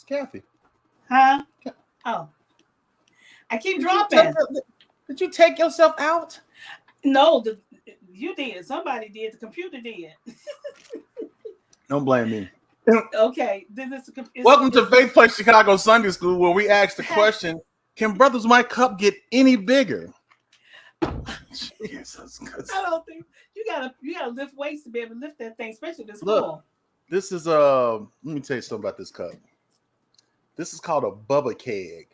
Kathy. Huh? Oh, I keep dropping. Did you take yourself out? No, you did. Somebody did. The computer did. Don't blame me. Okay. Welcome to Faith Place Chicago Sunday School, where we ask the question: can Brothers Mike Cup get any bigger? Jesus, I don't think you gotta lift weights to be able to lift that thing, especially this fall. This is let me tell you something about this cup. This is called a Bubba keg.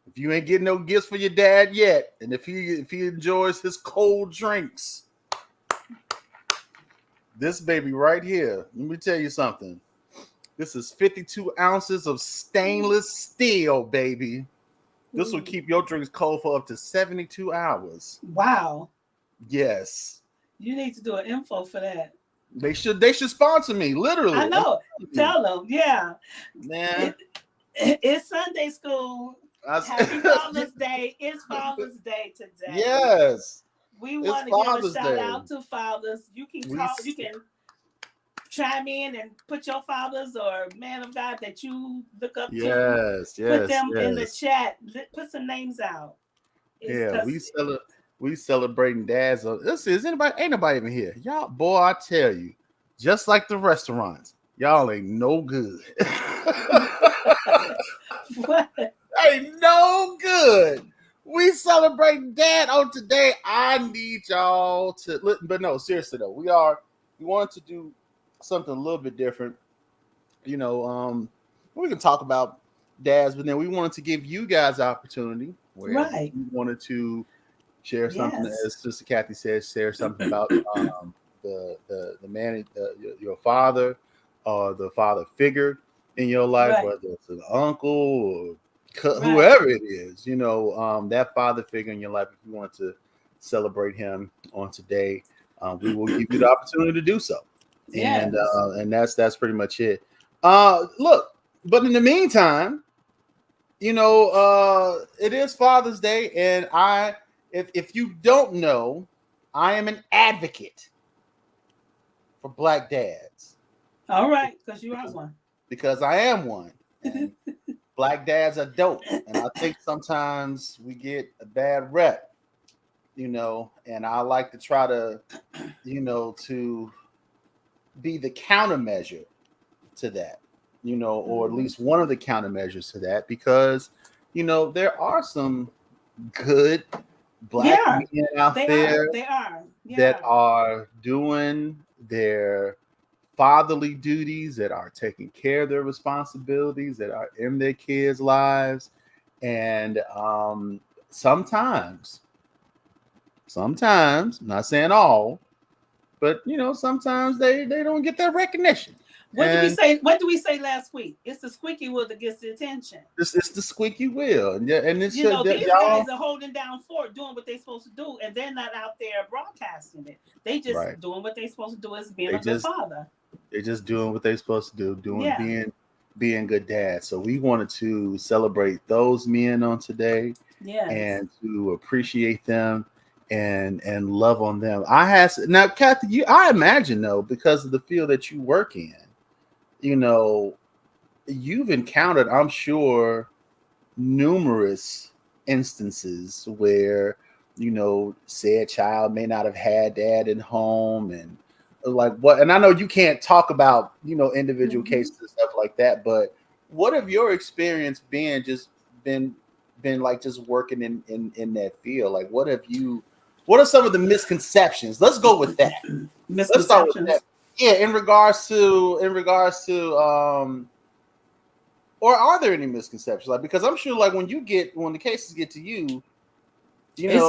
If you ain't getting no gifts for your dad yet, and if he enjoys his cold drinks, this baby right here, let me tell you something. This is 52 ounces of stainless steel, baby. This will keep your drinks cold for up to 72 hours. Wow. Yes. You need to do an info for that. They should sponsor me, literally. I know. Tell them, yeah. Man. It's Sunday school. Happy Father's Day. It's Father's Day today. Yes. We want to give a shout out to fathers. You can chime in and put your fathers or man of God that you look up to. Put them in the chat. Put some names out. We celebrating dads. Ain't nobody even here. Y'all, boy, I tell you, just like the restaurants, y'all ain't no good. What? Ain't no good. We celebrating dad on today. I need y'all to, but no, seriously though, we want to do something a little bit different. We can talk about dads, but then we wanted to give you guys opportunity. Right. We wanted to share something, as Sister Kathy says, share something about the man, your father, or the father figure in your life, whether it's an uncle or whoever it is, that father figure in your life. If you want to celebrate him on today, we will give you the opportunity to do so. Yes. And that's pretty much it. Look, but in the meantime, it is Father's Day, and if you don't know, I am an advocate for Black dads. All right, because you are one. Because I am one. And Black dads are dope, and I think sometimes we get a bad rep, and I like to try to, to be the countermeasure to that, or at least one of the countermeasures to that, because, there are some good Black men out there that are doing their fatherly duties, that are taking care of their responsibilities, that are in their kids' lives. And sometimes, I'm not saying all, but sometimes they don't get that recognition. What did we say last week? It's the squeaky wheel that gets the attention. It's the squeaky wheel, and it's these guys are holding down fort, doing what they're supposed to do, and they're not out there broadcasting it. They just doing what they're supposed to do as being a good father. They're just doing what they're supposed to do, being good dads. So we wanted to celebrate those men on today, and to appreciate them and love on them. Now, Kathy, I imagine though, because of the field that you work in, you've encountered, I'm sure, numerous instances where, said child may not have had dad at home, and and I know you can't talk about, individual cases and stuff like that, but what have your experience been like just working in that field? Like, what are some of the misconceptions? Let's go with that. Let's start with that. Yeah, in regards to, or are there any misconceptions? Like, because I'm sure, like, when the cases get to you, it's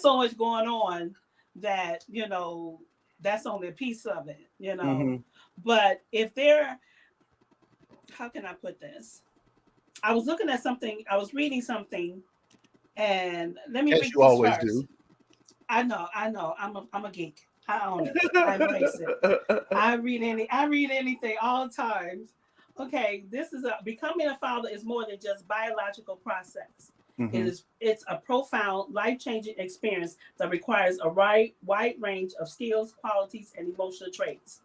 so much going on that that's only a piece of it, But if how can I put this? I was looking at something. I was reading something, and let me read this first. Do. I know. I'm a geek. I own it. I embrace it. I read anything all times. Okay, becoming a father is more than just biological process. It's a profound, life-changing experience that requires a wide range of skills, qualities, and emotional traits.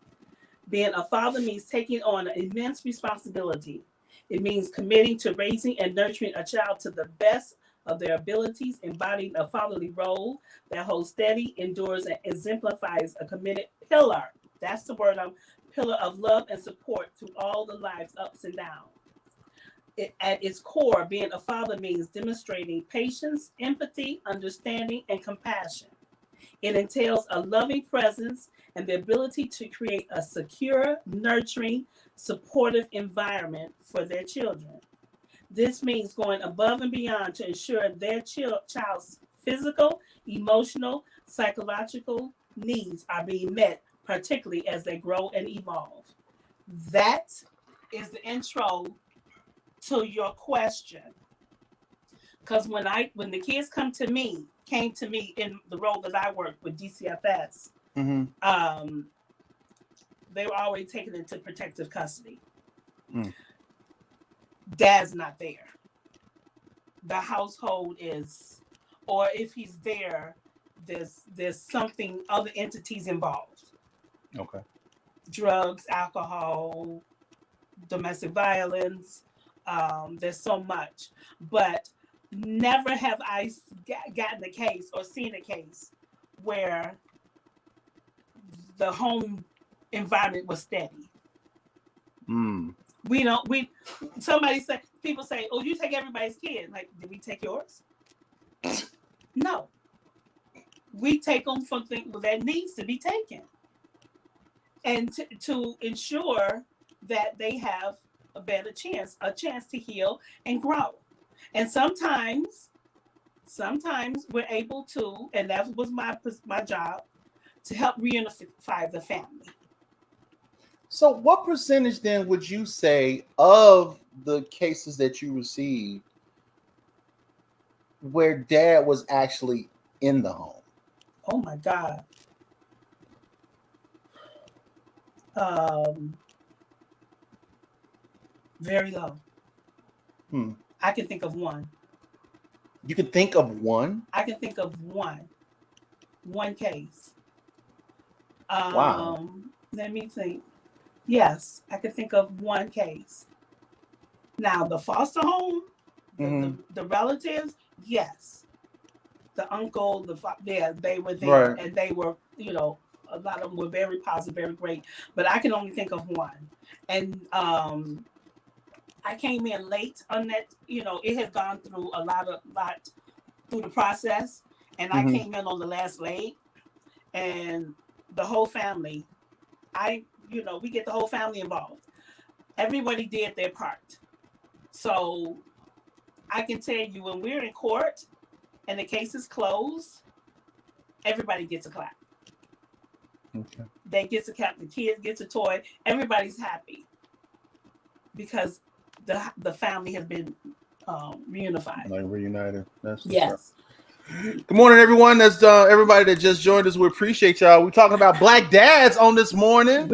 Being a father means taking on an immense responsibility. It means committing to raising and nurturing a child to the best of their abilities, embodying a fatherly role that holds steady, endures, and exemplifies a committed pillar. That's the word pillar of love and support through all the life's ups and downs. At its core, being a father means demonstrating patience, empathy, understanding, and compassion. It entails a loving presence and the ability to create a secure, nurturing, supportive environment for their children. This means going above and beyond to ensure their child's physical, emotional, psychological needs are being met, particularly as they grow and evolve. That is the intro to your question. Because when the kids came to me in the role that I worked with DCFS, they were already taken into protective custody. Dad's not there. The household is, or if he's there, there's something, other entities involved. Okay. Drugs, alcohol, domestic violence. There's so much, but never have I gotten a case or seen a case where the home environment was steady. People say, oh, you take everybody's kid. Like, did we take yours? No. We take them for things that needs to be taken. And to ensure that they have a better chance to heal and grow. And sometimes we're able to, and that was my job, to help reunify the family. So what percentage then would you say of the cases that you received where dad was actually in the home? Oh my God. Very low. I can think of one. You can think of one? I can think of one case. Wow. Let me think. Yes, I can think of one case. Now, the foster home, the relatives, yes. The uncle, they were there, right. And they were, a lot of them were very positive, very great. But I can only think of one. And I came in late on that. It had gone through a lot through the process, and I came in on the last leg, and the whole family. We get the whole family involved. Everybody did their part. So I can tell you, when we're in court and the case is closed, everybody gets a clap. Okay. They get a clap. The kids get a toy. Everybody's happy because the family has been reunified. Like reunited. That's yes. Good morning, everyone. That's everybody that just joined us. We appreciate y'all. We're talking about black dads on this morning.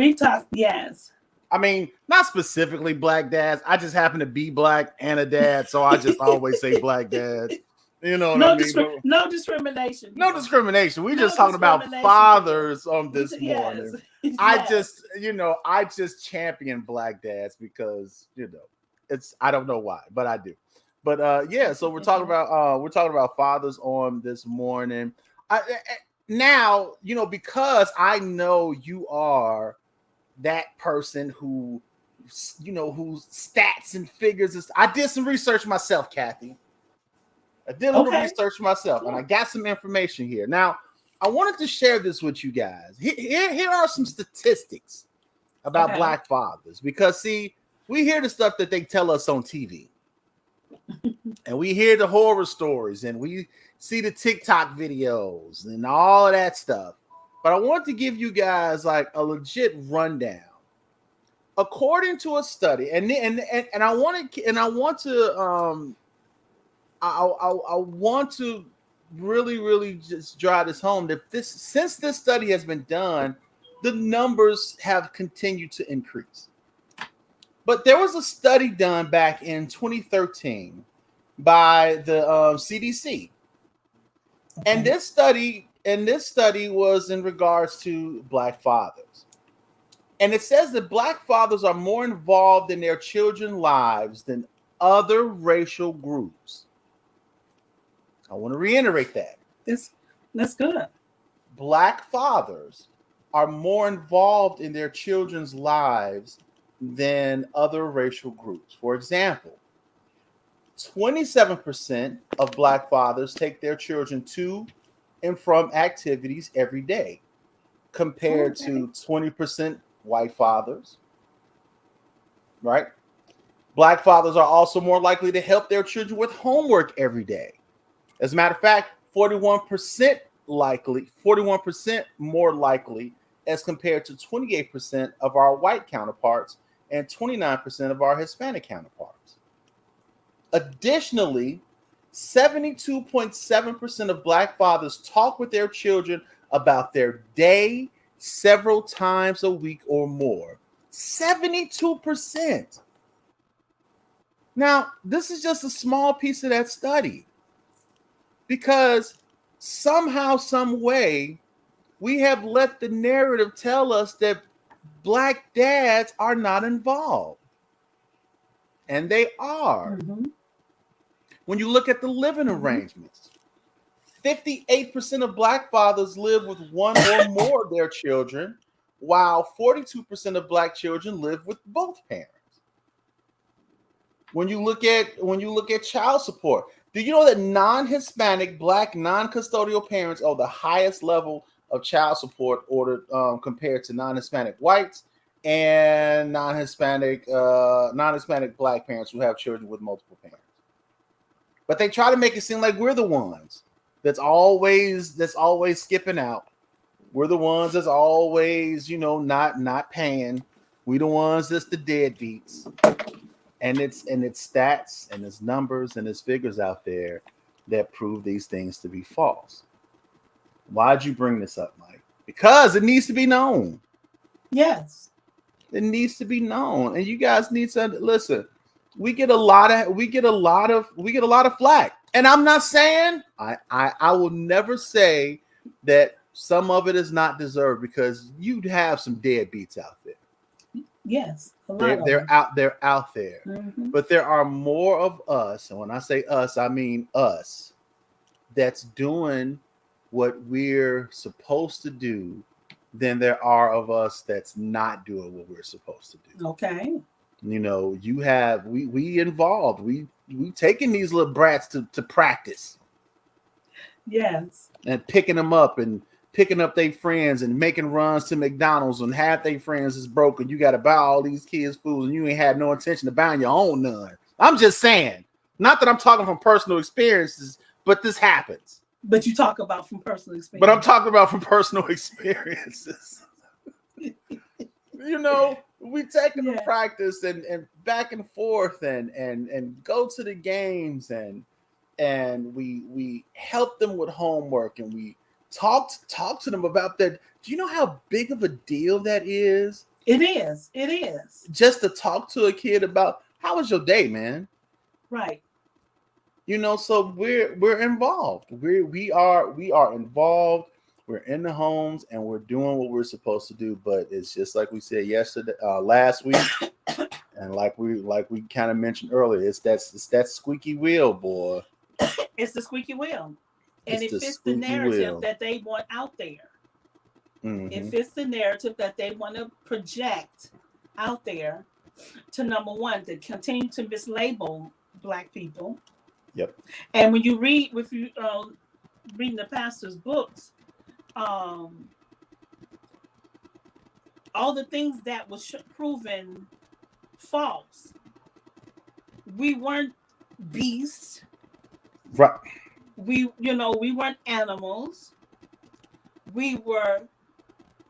Yes. I mean, not specifically black dads. I just happen to be black and a dad, so I just always say black dads. You know what I mean? No discrimination. No discrimination. We just talking about fathers on this morning. Yes. I just champion black dads because I don't know why, but I do. But so we're talking about fathers on this morning. Now, because I know you are that person whose stats and figures. I did some research myself, Kathy. I did a little research myself, and I got some information here. Now, I wanted to share this with you guys. Here are some statistics about black fathers, because see, we hear the stuff that they tell us on TV. And we hear the horror stories and we see the TikTok videos and all of that stuff. But I want to give you guys like a legit rundown. According to a study, and I want to really just drive this home that since this study has been done, the numbers have continued to increase. But there was a study done back in 2013 by the CDC, and this study was in regards to black fathers. And it says that Black fathers are more involved in their children's lives than other racial groups. I want to reiterate that. That's good. Black fathers are more involved in their children's lives than other racial groups. For example, 27% of Black fathers take their children to and from activities every day, compared to 20% white fathers, right? Black fathers are also more likely to help their children with homework every day. As a matter of fact, 41% more likely as compared to 28% of our white counterparts and 29% of our Hispanic counterparts. Additionally, 72.7% of Black fathers talk with their children about their day several times a week or more. 72%. Now, this is just a small piece of that study, because somehow, some way, we have let the narrative tell us that Black dads are not involved. And they are. Mm-hmm. When you look at the living arrangements, 58% of Black fathers live with one or more of their children, while 42% of Black children live with both parents. When you look at child support, do you know that non-Hispanic Black non-custodial parents owe the highest level of child support ordered compared to non-Hispanic whites and non-Hispanic Black parents who have children with multiple parents? But they try to make it seem like we're the ones that's always skipping out. We're the ones that's always, not paying. We the ones that's the deadbeats. And it's stats and it's numbers and it's figures out there that prove these things to be false. Why'd you bring this up, Mike? Because it needs to be known. Yes. It needs to be known. And you guys need to listen. We get a lot of flack. And I'm not saying I will never say that some of it is not deserved, because you'd have some deadbeats out there. Yes, they're out there. Mm-hmm. But there are more of us, and when I say us, I mean us, that's doing what we're supposed to do than there are of us that's not doing what we're supposed to do. Okay. You have we involved. We taking these little brats to practice. Yes. And picking them up and picking up their friends and making runs to McDonald's, and half their friends is broken. You got to buy all these kids food and you ain't had no intention of buying your own none. I'm just saying, not that I'm talking from personal experiences, but this happens. But you talk about from personal experience. But I'm talking about from personal experiences. We take them to practice and back and forth and go to the games and we help them with homework, and we talk to them about that. Do you know how big of a deal that is? It is. Just to talk to a kid about, how was your day, man? Right. So we're involved. We are involved. We're in the homes and we're doing what we're supposed to do. But it's just like we said last week, and like we kind of mentioned earlier, it's that squeaky wheel, boy. It's the squeaky wheel. And it fits the narrative that they want out there. Mm-hmm. It fits the narrative that they want to project out there to, number one, to continue to mislabel Black people. Yep. And when you reading the pastor's books, all the things that was proven false. We weren't beasts. Right. We weren't animals. We were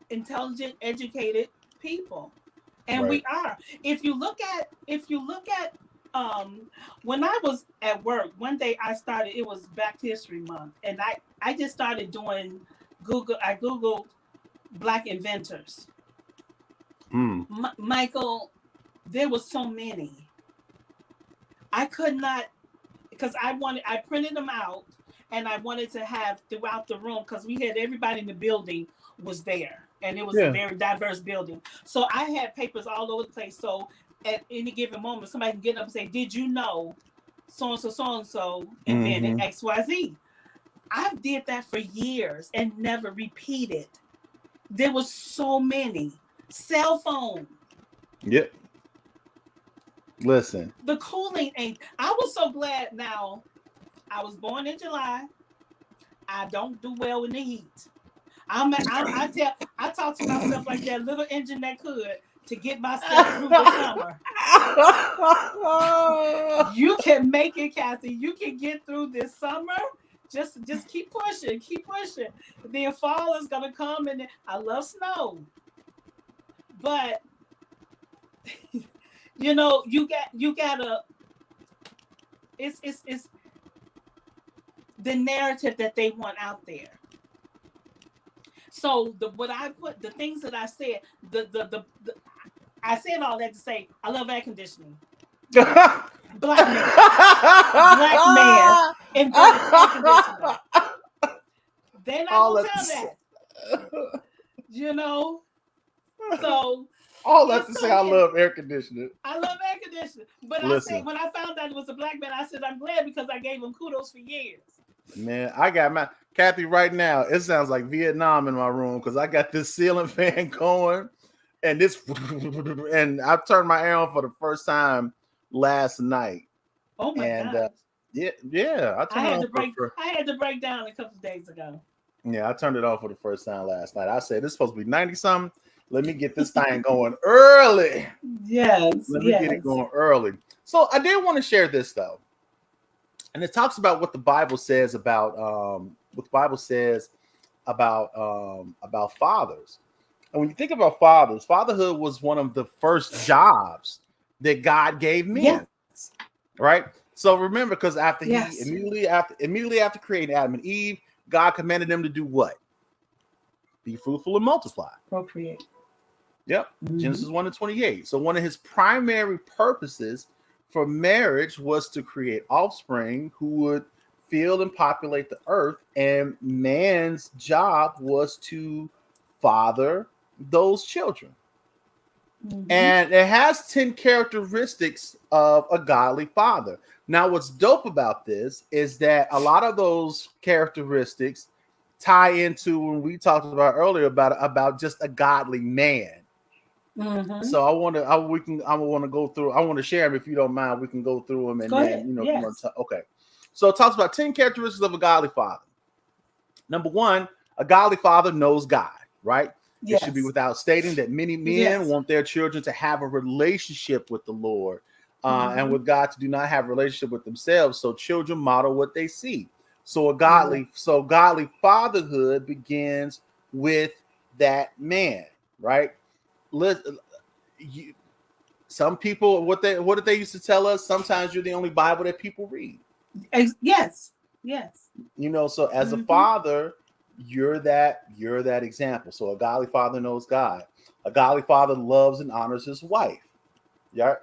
intelligent, educated people, and right. We are. If you look at, when I was at work one day, it was Black History Month, and I just started doing Google. I Googled Black inventors. Michael, there was so many. I could not, because I printed them out. And I wanted to have throughout the room, because we had everybody in the building was there. and it was a Yeah. very diverse building. So I had papers all over the place. So at any given moment, somebody can get up and say, "Did you know so and so invented Mm-hmm. XYZ?" I did that for years and never repeated. There was so many. Cell phone. Yep. Listen. The cooling ain't. I was so glad. Now, I was born in July. I don't do well in the heat. I talk to myself like that little engine that could to get myself through the summer. You can make it, Kathy. You can get through this summer. Just keep pushing, keep pushing. Then fall is gonna come, and I love snow, but you gotta. It's the narrative that they want out there. So the things that I said, I said all that to say I love air conditioning. Black man invented air conditioner. They're not All gonna that tell to say, that, you know. So all that it's to so say, I many. love air conditioning. I love air conditioning, but I said Listen, when I found out it was a black man, I said I'm glad because I gave him kudos for years. man, I got my Kathy right now. It sounds like Vietnam in my room because I got this ceiling fan going, and this, and I turned my air on for the first time last night, Oh my and gosh! yeah, I turned it on I had to break down a couple of days ago. yeah, I turned it on for the first time last night. I said, this is supposed to be 90 something. Let me get this thing going early. Yes, Let me get it yes. going early. So I did want to share this though. And it talks about what the Bible says about fathers. And when you think about fathers, fatherhood was one of the first jobs that God gave men, Yes, right? So remember, because after he yes. immediately after creating Adam and Eve, God commanded them to do what? Be fruitful and multiply. Procreate. Yep. Mm-hmm. Genesis 1:28. So one of his primary purposes for marriage was to create offspring who would fill and populate the earth, and man's job was to father those children. Mm-hmm. And it has 10 characteristics of a godly father. Now, what's dope about this is that a lot of those characteristics tie into when we talked about earlier about just a godly man. Mm-hmm. So I want to go through. I want to share them if you don't mind. We can go through them, and Go then ahead. if you want Yes. to. Okay. So it talks about 10 characteristics of a godly father. Number one, a godly father knows God, right? It should be Yes. without stating that many men Yes. want their children to have a relationship with the Lord and Mm-hmm. with God, to do not have a relationship with themselves. So children model what they see. So Yeah. godly fatherhood begins with that man, right? Listen, some people, what did they used to tell us? Sometimes you're the only Bible that people read. Yes. Yes. So as a Mm-hmm. father, you're that example. So a godly father knows God. A godly father loves and honors his wife. Yeah.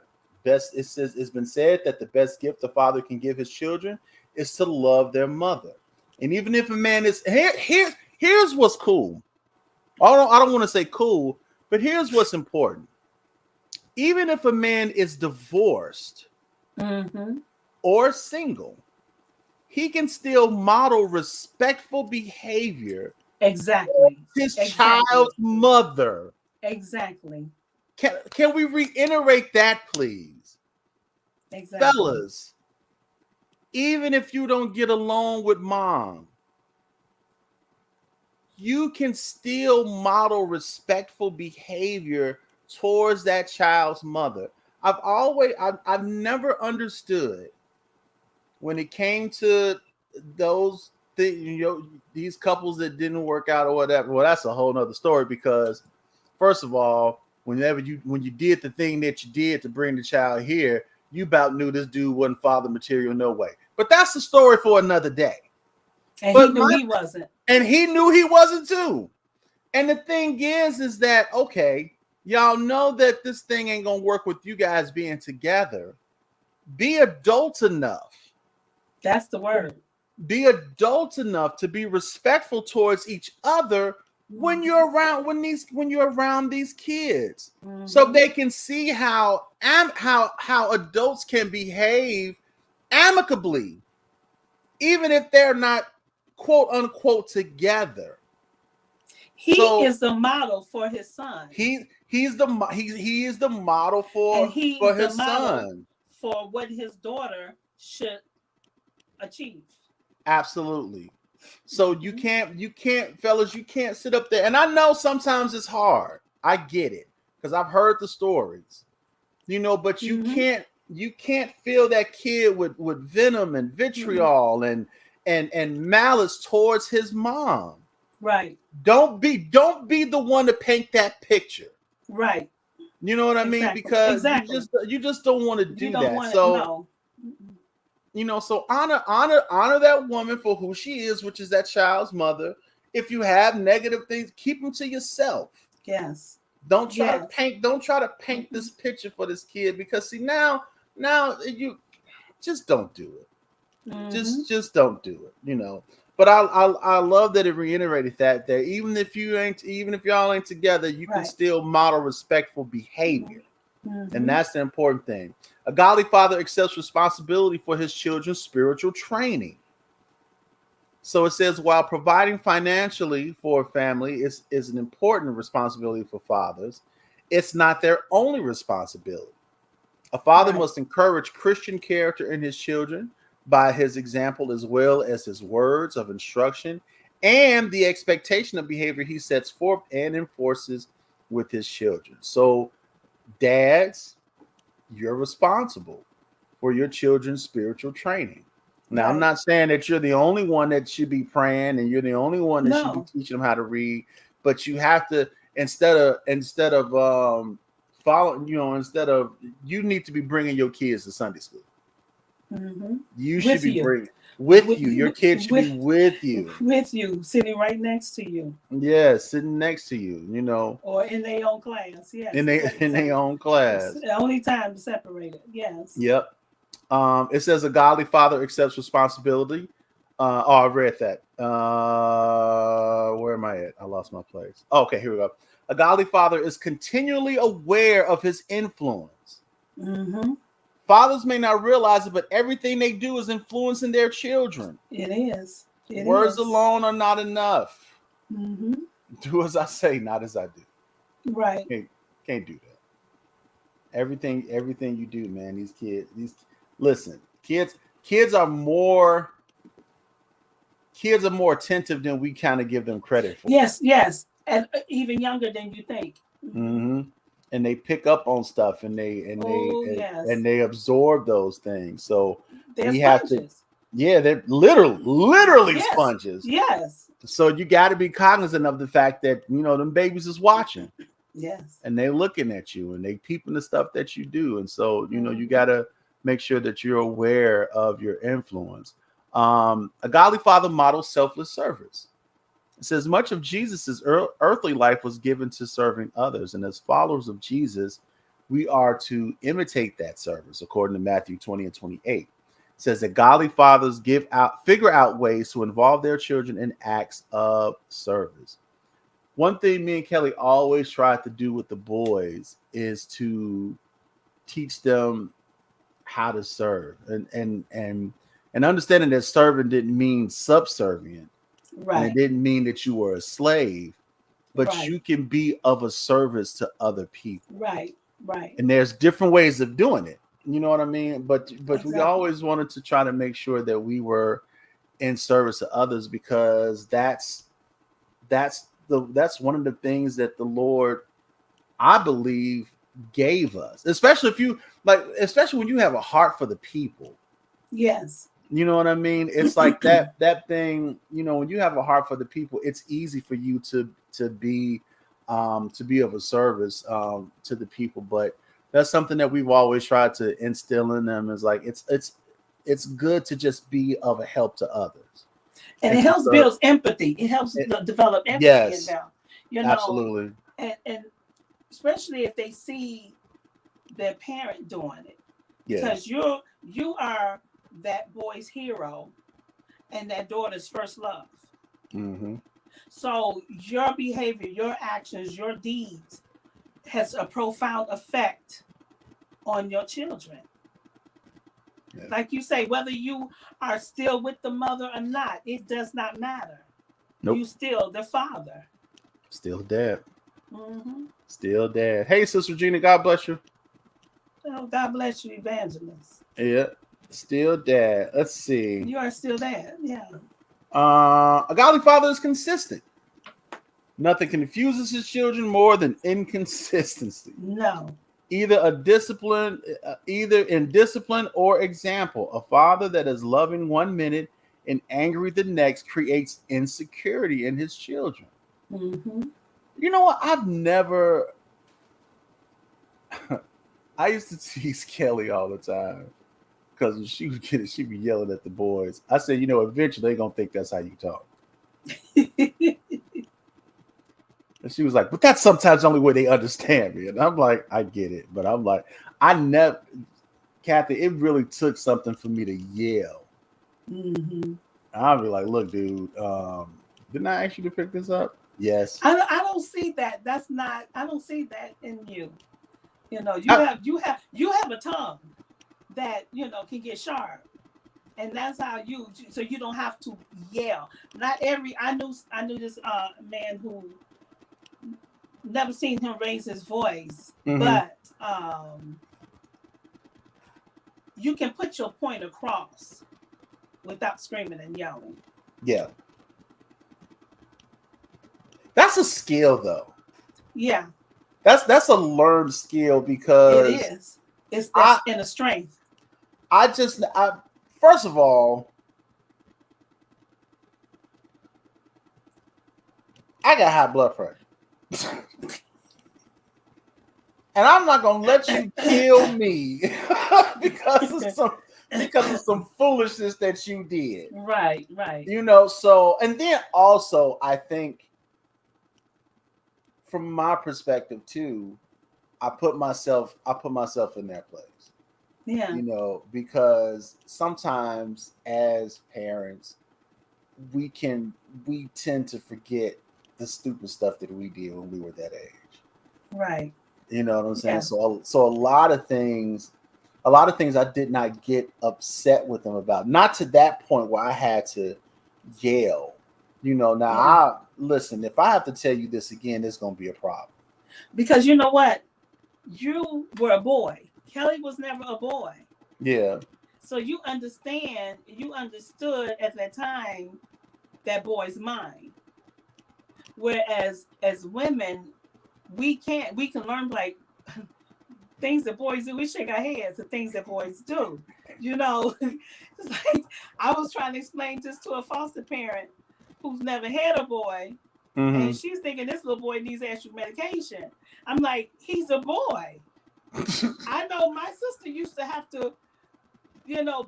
It's been said that the best gift the father can give his children is to love their mother. And even if a man is here's what's cool. I don't want to say cool, but here's what's important. Even if a man is divorced Mm-hmm. or single, he can still model respectful behavior Exactly. to his Exactly. child's mother. Exactly. Can we reiterate that, please? Exactly. Fellas, even if you don't get along with mom, you can still model respectful behavior towards that child's mother. I've never understood when it came to those these couples that didn't work out or whatever. Well, that's a whole nother story, because first of all, when you did the thing that you did to bring the child here, you about knew this dude wasn't father material, no way. But that's a story for another day. And But he knew he wasn't. and he knew he wasn't too. And the thing is that, okay, y'all know that this thing ain't gonna work with you guys being together. Be adult enough. That's the word. Be adult enough to be respectful towards each other when you're around these kids, Mm-hmm. so they can see how adults can behave amicably, even if they're not quote unquote together. He is the model for his son. He is the model for his son, for what his daughter should achieve. Absolutely. So you can't, fellas, you can't sit up there. And I know sometimes it's hard. I get it, because I've heard the stories, but you can't fill that kid with venom and vitriol and malice towards his mom. Right. Don't be the one to paint that picture. Right. You know what I mean? Because you just don't want to do that. So so honor that woman for who she is, which is that child's mother. If you have negative things, keep them to yourself. Yes. Don't try to paint this picture for this kid, because see now you just don't do it. Just don't do it. But I love that it reiterated that even if y'all ain't together, you can still model respectful behavior. And that's the important thing. A godly father accepts responsibility for his children's spiritual training. So it says, while providing financially for a family is an important responsibility for fathers, it's not their only responsibility. A father must encourage Christian character in his children by his example, as well as his words of instruction and the expectation of behavior he sets forth and enforces with his children. So dads, you're responsible for your children's spiritual training. Now, I'm not saying that you're the only one that should be praying and you're the only one that should be teaching them how to read, but you have to, instead of following, you need to be bringing your kids to Sunday school. You should be bringing your kids should be with you, sitting right next to you. Yeah, sitting next to you, or in their own class. Yes, in their own class. It's the only time to separate it. Yes. Yep. It says a godly father accepts responsibility. I read that. Where am I at? I lost my place. Oh, okay, here we go. A godly father is continually aware of his influence. Fathers may not realize it, but everything they do is influencing their children. It is. Words alone are not enough. Do as I say, not as I do. Right. Can't do that. Everything you do, man. These kids. Listen, kids are more attentive than we kind of give them credit for. Yes, and even younger than you think. And they pick up on stuff, and they absorb those things. So we have to. Yeah, they're literally sponges. Yes. So you got to be cognizant of the fact that them babies is watching. Yes. And they looking at you, and they peeping the stuff that you do, and so you got to make sure that you're aware of your influence. A godly father models selfless service. It says much of Jesus's earthly life was given to serving others, and as followers of Jesus, we are to imitate that service, according to Matthew 20 and 28. It says that godly fathers figure out ways to involve their children in acts of service. One thing me and Kelly always tried to do with the boys is to teach them how to serve, and understanding that serving didn't mean subservient. Right. And it didn't mean that you were a slave, but you can be of a service to other people. Right. And there's different ways of doing it. You know what I mean? But we always wanted to try to make sure that we were in service to others, because that's one of the things that the Lord, I believe, gave us. Especially when you have a heart for the people. Yes. You know what I mean? It's like that thing, when you have a heart for the people, it's easy for you to be of a service to the people. But that's something that we've always tried to instill in them, is like it's good to just be of a help to others. And it helps build empathy. It helps develop empathy in them. Absolutely. And especially if they see their parent doing it. Because you are that boy's hero and that daughter's first love. So your behavior, your actions, your deeds has a profound effect on your children. Yeah. Like you say, whether you are still with the mother or not, it does not matter. Nope. You still the father. Still dad. Mm-hmm. Still dad. Hey, Sister Gina, God bless you. Oh, God bless you, evangelist. Yeah. Still dad. Let's see. You are still there. Yeah. A godly father is consistent. Nothing confuses his children more than inconsistency. No. Either in discipline or example. A father that is loving one minute and angry the next creates insecurity in his children. Mm-hmm. You know what? I've never. I used to tease Kelly all the time because when she would get it, she'd be yelling at the boys. I said, eventually they're gonna think that's how you talk. And she was like, but that's sometimes the only way they understand me. And I'm like, I get it. But I'm like, Kathy, it really took something for me to yell. Mm-hmm. I'll be like, look, dude, didn't I ask you to pick this up? Yes. I don't see that. I don't see that in you. You have a tongue that can get sharp. And that's how so you don't have to yell. I knew this man who never seen him raise his voice, Mm-hmm. but you can put your point across without screaming and yelling. Yeah. That's a skill though. Yeah. That's a learned skill because it is. That's in a strength. First of all, I got high blood pressure. And I'm not gonna let you kill me because of some foolishness that you did. Right. So and then also I think from my perspective too, I put myself in their place. Yeah. Because sometimes as parents, we tend to forget the stupid stuff that we did when we were that age. Right. You know what I'm saying? Yeah. So a lot of things I did not get upset with them about. Not to that point where I had to yell. Listen, if I have to tell you this again, it's gonna be a problem. Because you know what? You were a boy. Kelly was never a boy. Yeah. So you understood at that time that boy's mind. Whereas as women, we can learn like things that boys do. We shake our heads at things that boys do. It's like I was trying to explain this to a foster parent who's never had a boy, mm-hmm. and she's thinking this little boy needs extra medication. I'm like, he's a boy. I know my sister used to have to,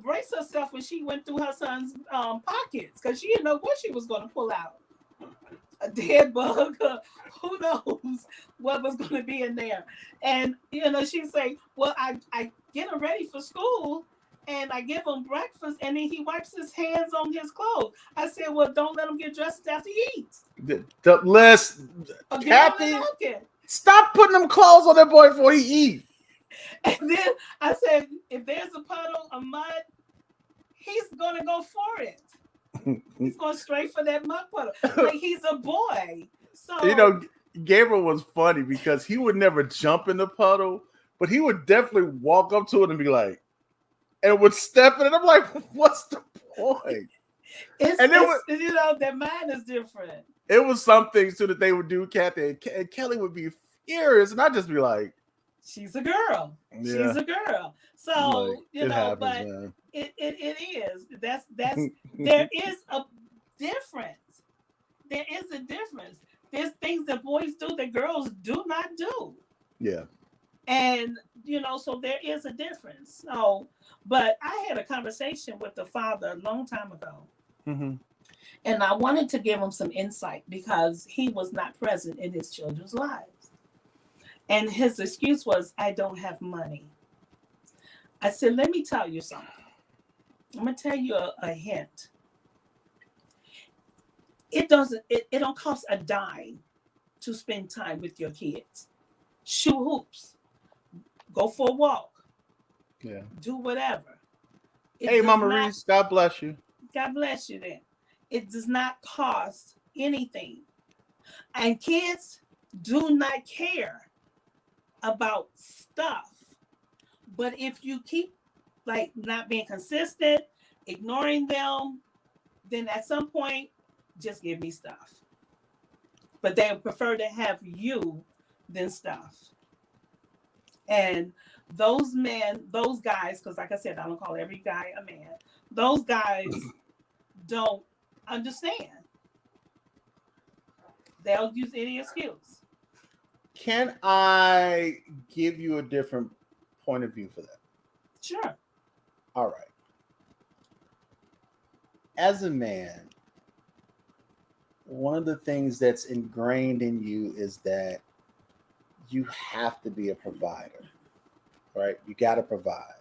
brace herself when she went through her son's pockets because she didn't know what she was going to pull out. A dead bug, who knows what was going to be in there. And, she'd say, well, I get him ready for school and I give him breakfast and then he wipes his hands on his clothes. I said, well, don't let him get dressed after he eats. Kathy, stop putting them clothes on that boy before he eats. And then I said, if there's a puddle of mud, he's going to go for it. He's going straight for that mud puddle. Like he's a boy. So Gabriel was funny because he would never jump in the puddle, but he would definitely walk up to it and be like, and would step in it. I'm like, what's the point? Their mind is different. It was some things too that they would do, Kathy, and Kelly would be furious, and I'd just be like, she's a girl. Yeah. She's a girl. So it happens, but man. It is. That's there is a difference. There is a difference. There's things that boys do that girls do not do. Yeah. And so there is a difference. So, but I had a conversation with the father a long time ago. Mm-hmm. And I wanted to give him some insight because he was not present in his children's lives. And his excuse was, I don't have money. I said, let me tell you something. I'm going to tell you a hint. It doesn't. It don't cost a dime to spend time with your kids. Shoot hoops, go for a walk, Yeah. do whatever. It Hey, does Mama not. Reese, God bless you. God bless you. Then it does not cost anything, and kids do not care about stuff. But if you keep like not being consistent, ignoring them, then at some point, just give me stuff. But they prefer to have you than stuff. And those men, those guys, because like I said, I don't call every guy a man. Those guys don't understand. They'll use any excuse. Can I give you a different point of view for that? Sure. All right. As a man, one of the things that's ingrained in you is that you have to be a provider, right? You got to provide.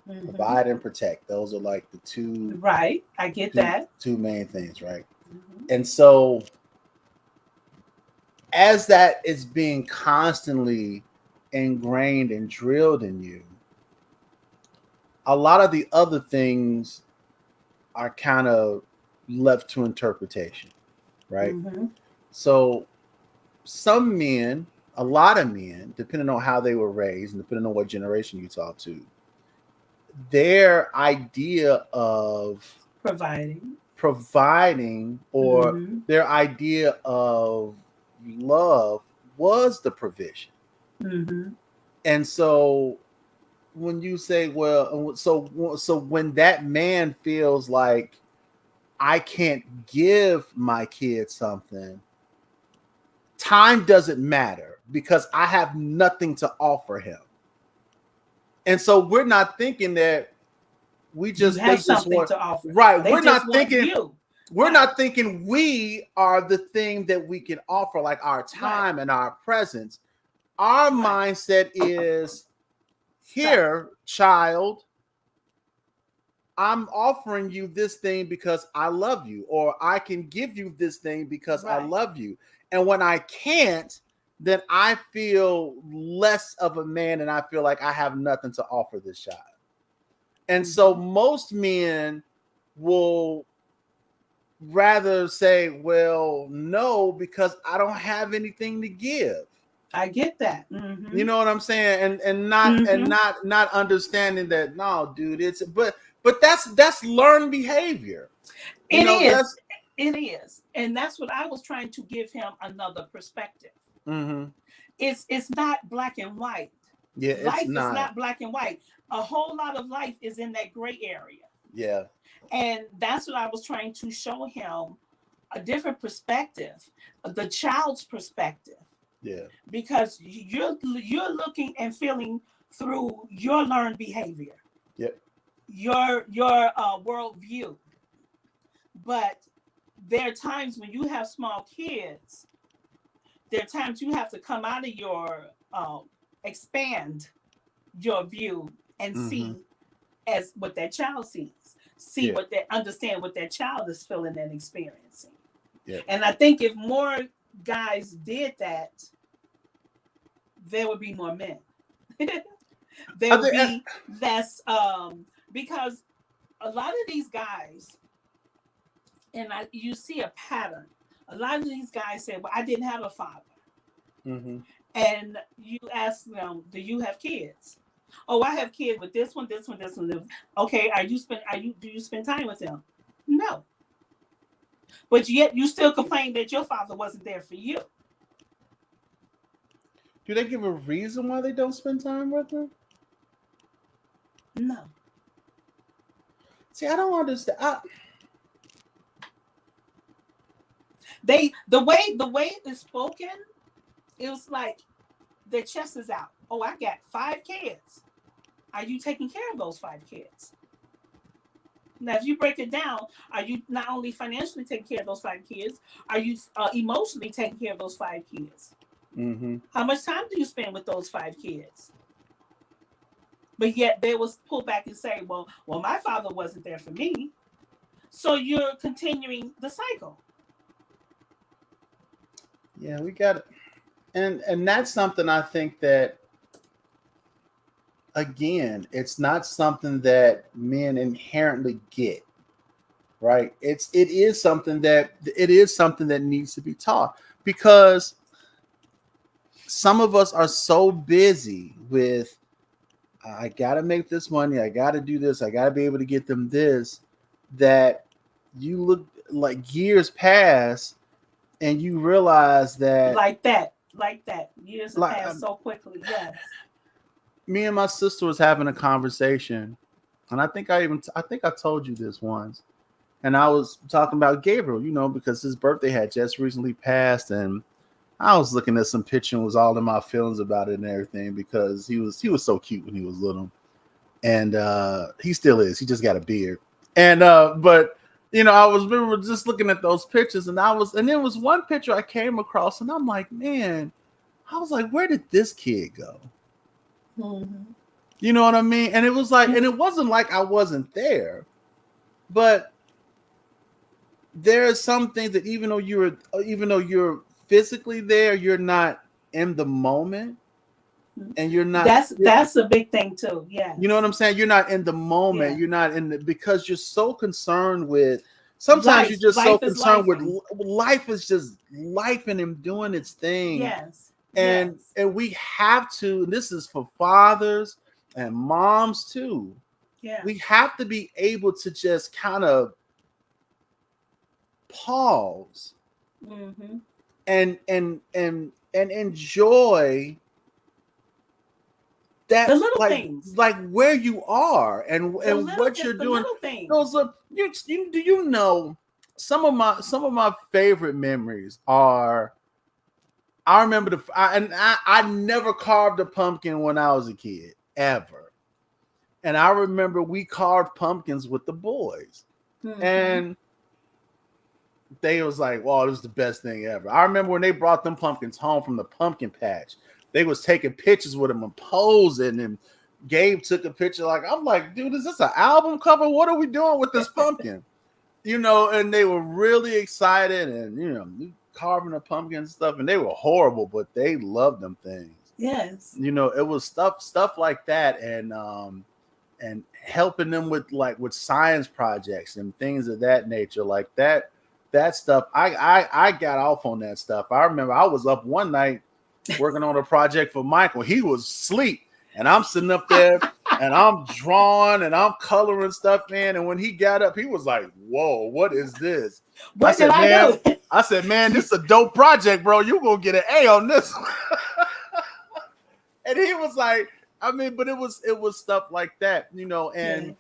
Mm-hmm. Provide and protect. Those are like the two. Right. I get that. Two main things, right? Mm-hmm. And so, as that is being constantly ingrained and drilled in you, a lot of the other things are kind of left to interpretation, right? Mm-hmm. So some men, a lot of men, depending on how they were raised and depending on what generation you talk to, their idea of providing or mm-hmm. their idea of love was the provision. Mm-hmm. And so when you say, well, so when that man feels like I can't give my kid something, time doesn't matter because I have nothing to offer him. And so we're not thinking that we just have something to offer. Right. They we're just not thinking you. We're right. not thinking we are the thing that we can offer, like our time right. and our presence. Our right. mindset is here, child. I'm offering you this thing because I love you, or I can give you this thing because right. I love you. And when I can't, then I feel less of a man and I feel like I have nothing to offer this child. And mm-hmm. so most men will rather say, well, no, because I don't have anything to give. I get that. Mm-hmm. You know what I'm saying? And not mm-hmm. and not understanding that, no, dude, but that's learned behavior. It is. And that's what I was trying to give him, another perspective. Mm-hmm. It's not black and white. Yeah, life is not black and white. A whole lot of life is in that gray area. Yeah. And that's what I was trying to show him, a different perspective, the child's perspective. Yeah. Because you're looking and feeling through your learned behavior. Yep. Your worldview. But there are times when you have small kids, there are times you have to come out of your expand your view and mm-hmm. see as what that child sees. See what they understand, what that child is feeling and experiencing. Yeah. And I think if more guys did that, there would be more men. There would be less because a lot of these guys, and you see a pattern. A lot of these guys say, well, I didn't have a father. Mm-hmm. And you ask them, do you have kids? Oh, I have kids with this one. Okay, do you spend time with them? No. But yet you still complain that your father wasn't there for you. Do they give a reason why they don't spend time with them? No. See, I don't understand. The way it's spoken, it was like their chest is out. Oh, I got 5 kids. Are you taking care of those 5 kids? Now, if you break it down, are you not only financially taking care of those 5 kids, are you emotionally taking care of those 5 kids? Mm-hmm. How much time do you spend with those 5 kids? But yet they will pull back and say, well, my father wasn't there for me. So you're continuing the cycle. Yeah, we got it. And that's something I think that, again, it's not something that men inherently get, right? It is something that needs to be taught, because some of us are so busy with, I gotta make this money, I gotta do this, I gotta be able to get them this, that you look like years pass and you realize that, Like that. Years have like, passed so quickly. Yes. me and my sister was having a conversation, and I think I told you this once, and I was talking about Gabriel, because his birthday had just recently passed, and I was looking at some picture and was all in my feelings about it and everything, because he was so cute when he was little, and he still is. He just got a beard, and but I was remember just looking at those pictures, and there was one picture I came across, and I'm like, man, I was like, where did this kid go? Mm-hmm. You know what I mean? And it was like, and it wasn't like I wasn't there, but there are some things that even though you're physically there, you're not in the moment, and you're not. That's a big thing too. Yes. You know what I'm saying? You're not in the moment. Yeah. You're not in the, because you're so concerned with. Sometimes you're Life. just so Life is concerned with lifing. life is just life and him doing its thing. Yes. And Yes. and we have to. And this is for fathers and moms too. Yeah. We have to be able to just kind of pause Mm-hmm. and enjoy that, The little like things. where you are and what you're Just the doing. little things. Those are do you know some of my favorite memories are, I remember I never carved a pumpkin when I was a kid, ever. And I remember we carved pumpkins with the boys. Mm-hmm. And they was like, "Wow, this is the best thing ever." I remember when they brought them pumpkins home from the pumpkin patch. They was taking pictures with them and posing, and Gabe took a picture. Like, I'm like, dude, is this an album cover? What are we doing with this pumpkin? And they were really excited, and carving a pumpkin and stuff, and they were horrible, but they loved them things. Yes. It was stuff like that, and helping them with science projects and things of that nature, like that stuff. I got off on that stuff. I remember I was up one night working on a project for Michael. He was asleep, and I'm sitting up there and I'm drawing and I'm coloring stuff in. And when he got up, he was like, "Whoa, what is this?" What did I do? I said, "Man, this is a dope project, bro. You gonna get an A on this one." And he was like, I mean, but it was stuff like that, and Yes.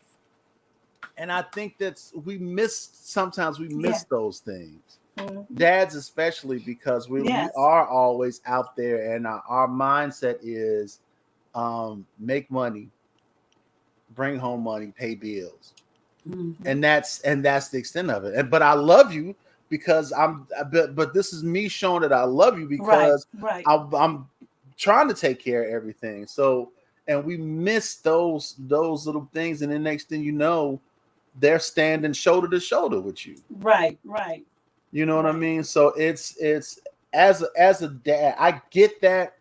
and I think sometimes we miss those things. Mm-hmm. Dads especially, because we Yes. are always out there, and our mindset is make money, bring home money, pay bills. Mm-hmm. And that's the extent of it. But I love you because but this is me showing that I love you, because Right. I'm trying to take care of everything. So, and we miss those little things, and the next thing you know, they're standing shoulder to shoulder with you. Right. You know what I mean? So it's as a dad, I get that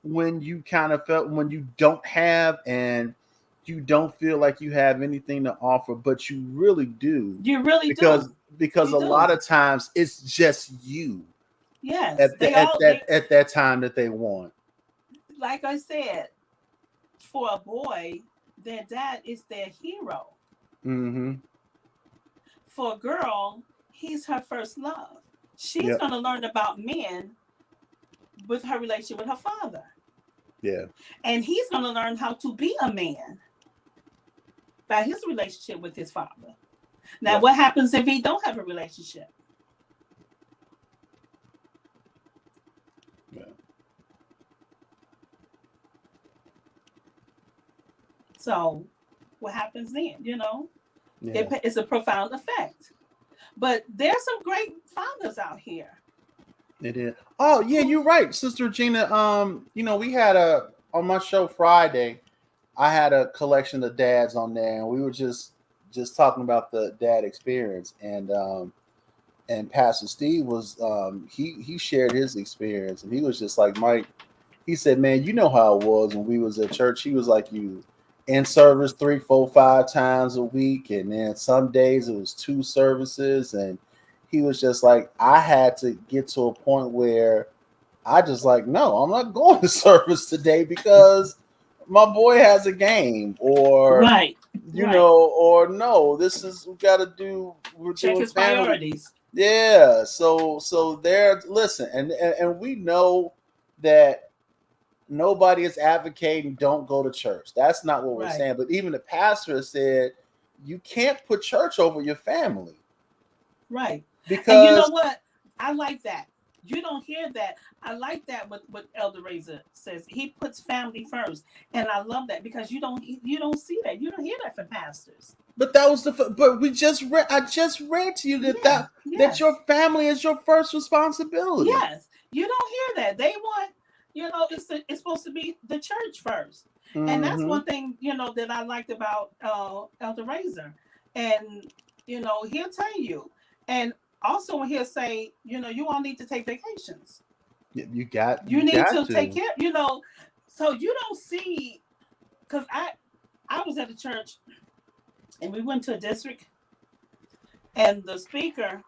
when you kind of felt when you don't have, and you don't feel like you have anything to offer, but you really do. You really because do. because You a do. lot of times it's just you Yes. at that time that they want. Like I said, for a boy, their dad is their hero. Mm-hmm. For a girl, he's her first love. She's Yep. going to learn about men with her relationship with her father. Yeah. And he's going to learn how to be a man by his relationship with his father. Now, Yep. what happens if he don't have a relationship? Yeah. So, what happens then? Yeah. It's a profound effect. But there's some great fathers out here. It is. Oh yeah, you're right, Sister Regina. We had on my show Friday, I had a collection of dads on there, and we were just talking about the dad experience, and and Pastor Steve was he shared his experience, and he was just like, Mike, he said, man, you know how it was when we was at church. He was like, you in service 3, 4, 5 times a week, and then some days it was 2 services, and he was just like, I had to get to a point where I just like, no, I'm not going to service today because my boy has a game, or Right. you Right. know, or no, this is we got to do. We're Check doing his family. priorities. Yeah. So there. Listen, and we know that nobody is advocating don't go to church. That's not what we're Right. saying. But even the pastor has said you can't put church over your family. Right. Because and you know what? I like that. You don't hear that. I like that what Elder Razor says. He puts family first. And I love that because you don't see that. You don't hear that from pastors. But that was but we just read. I just read to you that that your family is your first responsibility. Yes, you don't hear that. They want, it's supposed to be the church first, and that's one thing that I liked about Elder Razor, and he'll tell you, and also when he'll say, you all need to take vacations. You need to take care. So you don't see, because I was at a church. And we went to a district, and the speaker,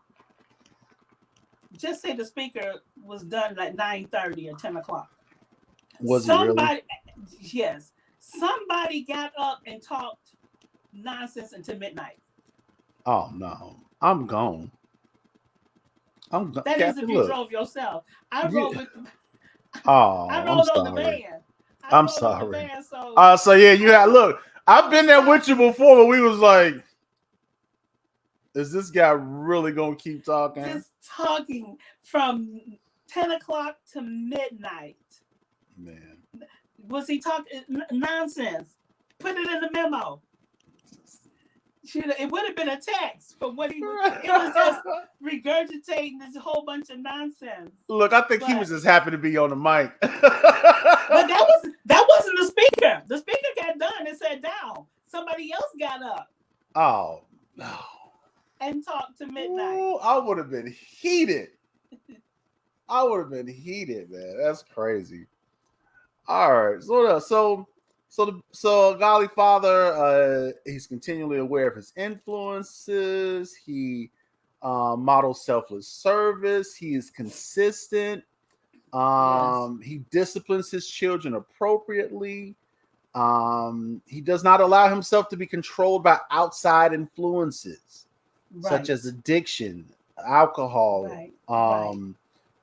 just say the speaker was done at 9:30 or 10 o'clock. Was somebody, really? Yes. Somebody got up and talked nonsense until midnight. Oh, no. I'm gone. That is if you drove yourself. I rode with I rode on the van. I'm sorry. So yeah, you had look. I've been there with you before, but we was like, is this guy really gonna keep talking? Just talking from 10 o'clock to midnight. Man. Was he talking nonsense? Put it in the memo. It would have been a text for what he was. It was just regurgitating this whole bunch of nonsense. Look, I think he was just happy to be on the mic. But that wasn't the speaker. The speaker got done and sat down. Somebody else got up. Oh no! And talked to midnight. Ooh, I would have been heated. Man. That's crazy. All right. So Godly Father, he's continually aware of his influences. He models selfless service. He is consistent. He disciplines his children appropriately. He does not allow himself to be controlled by outside influences, such as addiction, alcohol,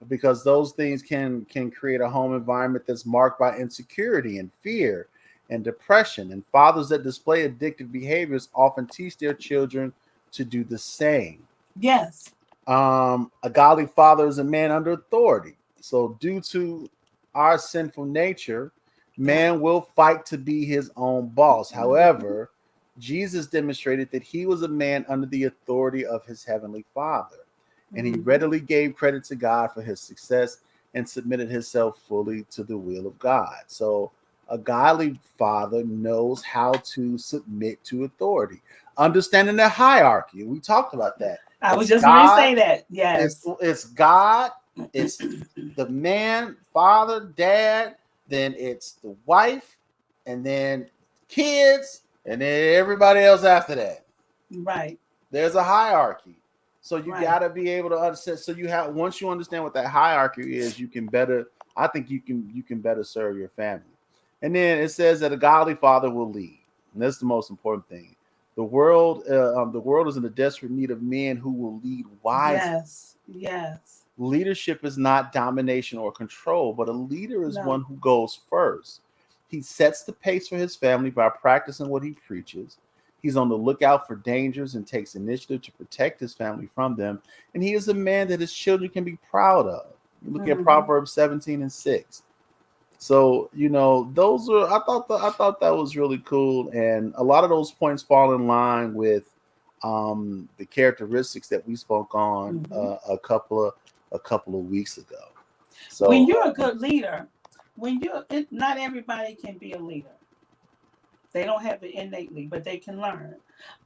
because those things can create a home environment that's marked by insecurity and fear and depression. And fathers that display addictive behaviors often teach their children to do the same. Yes. A godly father is a man under authority. So due to our sinful nature, man will fight to be his own boss. However, Jesus demonstrated that he was a man under the authority of his heavenly Father. And he readily gave credit to God for his success and submitted himself fully to the will of God. So a godly father knows how to submit to authority, understanding the hierarchy. We talked about that. I was just going to say that. Yes. It's God. It's the man, father, dad. Then it's the wife, and then kids, and then everybody else after that. Right. There's a hierarchy. So you got to be able to understand. So once you understand what that hierarchy is, you can better, I think you can better serve your family. And then it says that a godly father will lead. And that's the most important thing. The world is in a desperate need of men who will lead wisely. Yes. Leadership is not domination or control, but a leader is one who goes first. He sets the pace for his family by practicing what he preaches. He's on the lookout for dangers and takes initiative to protect his family from them. And he is a man that his children can be proud of. You look at Proverbs 17:6. So, those are, I thought that was really cool. And a lot of those points fall in line with the characteristics that we spoke on a couple of weeks ago. So when you're a good leader, not everybody can be a leader. They don't have it innately, but they can learn.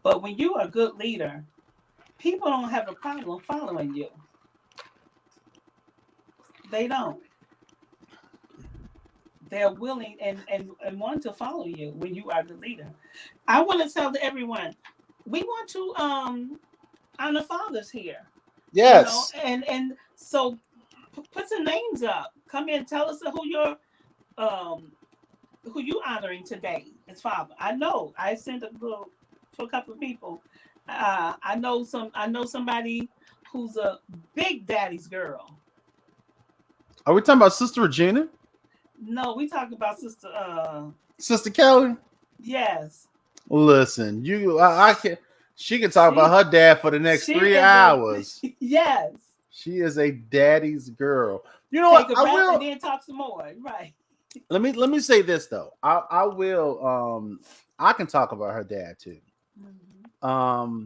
But when you're a good leader, People don't have a problem following you. They don't. They're willing and want to follow you when you are the leader. I want to tell everyone, we want to honor fathers here. Yes. And so put some names up. Come in, tell us um who you honoring today as father. I know I sent a little for a couple of people. I know somebody who's a big daddy's girl. Are we talking about Sister Regina? No, we talk about Sister Kelly? yes. Listen, I can. She can talk about her dad for the next She 3 hours. Yes. She is a daddy's girl. You know Take what? a I breath will. and then talk some more. Right. Let me say this though. I will. I can talk about her dad too. Mm-hmm.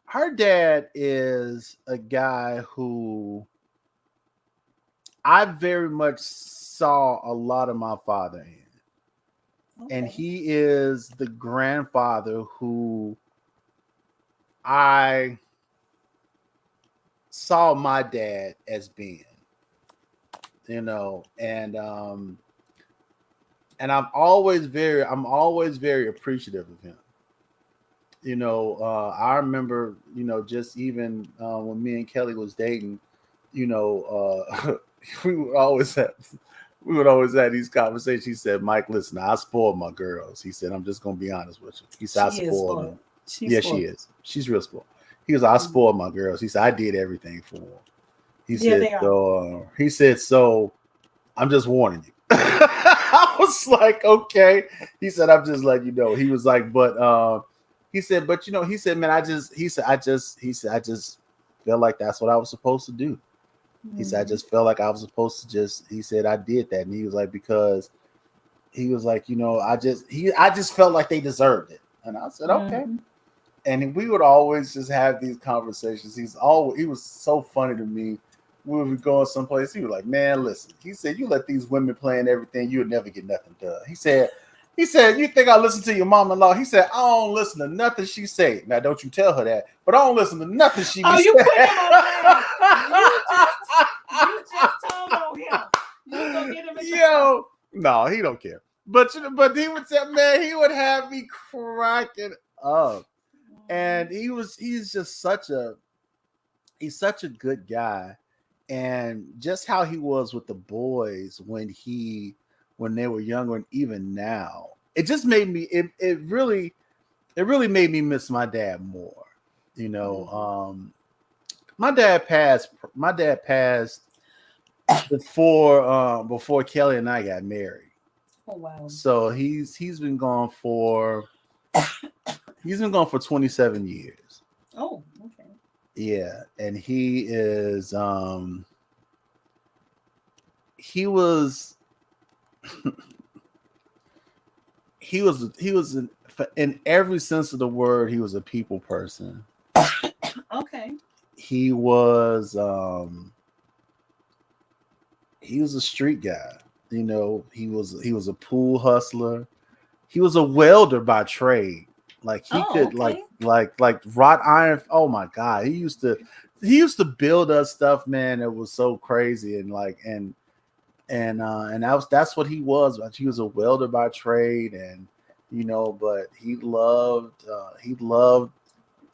Her dad is a guy who I very much saw a lot of my father in. Okay. And he is the grandfather who I saw my dad as being, and I'm always very appreciative of him. I remember, just even when me and Kelly was dating, we would always have these conversations. He said, Mike, listen, I spoiled my girls. He said, I'm just gonna be honest with you. He said, I spoiled them. Yeah, she is. She's real spoiled. He was, I spoiled my girls. He said, I did everything for them. He said, so I'm just warning you. I was like, okay. He said, I'm just letting you know. He was like, but he said, but he said, man, I just felt like that's what I was supposed to do. He said, I just felt like I was supposed to he said, I did that. And he was like, because he was like, I just felt like they deserved it. And I said, okay. And we would always just have these conversations. He was so funny to me. We would be going someplace. He was like, man, listen. He said, you let these women plan everything, you'll never get nothing done. He said, you think I listen to your mom-in-law? He said, I don't listen to nothing she say. Now, don't you tell her that, but I don't listen to nothing she be you put him on blast. You just told on him. You gonna get him in trouble. No, he don't care. But he would say, man, he would have me cracking up. And he's just such a good guy. And just how he was with the boys when they were younger and even now, it just made me it really made me miss my dad more. My dad passed before Kelly and I got married. Oh wow. So he's been gone for 27 years. Oh, okay. Yeah, and he is he was in every sense of the word, he was a people person. Okay. He was a street guy. He was a pool hustler. He was a welder by trade. Like he could okay. like wrought iron. Oh my God. He used to build us stuff, man. It was so crazy. And that's what he was. He was a welder by trade, and but he loved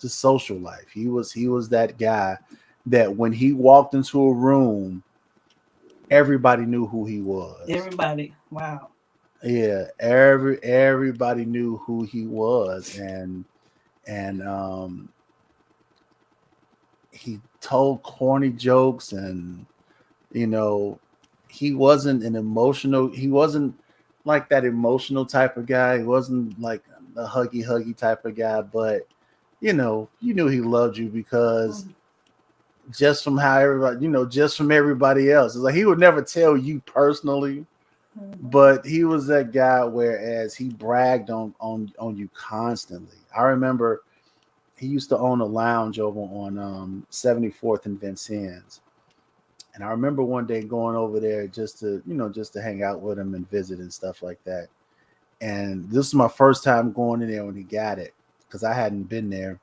the social life. He was that guy that when he walked into a room, everybody knew who he was. Everybody. Wow. Yeah, everybody knew who he was, and he told corny jokes, and he wasn't like that emotional type of guy. He wasn't like a huggy type of guy, but you knew he loved you because just from how everybody, just from everybody else. It's like he would never tell you personally, but he was that guy, whereas he bragged on you constantly. I remember he used to own a lounge over on 74th and Vincennes. And I remember one day going over there just to hang out with him and visit and stuff like that. And this is my first time going in there when he got it, because I hadn't been there.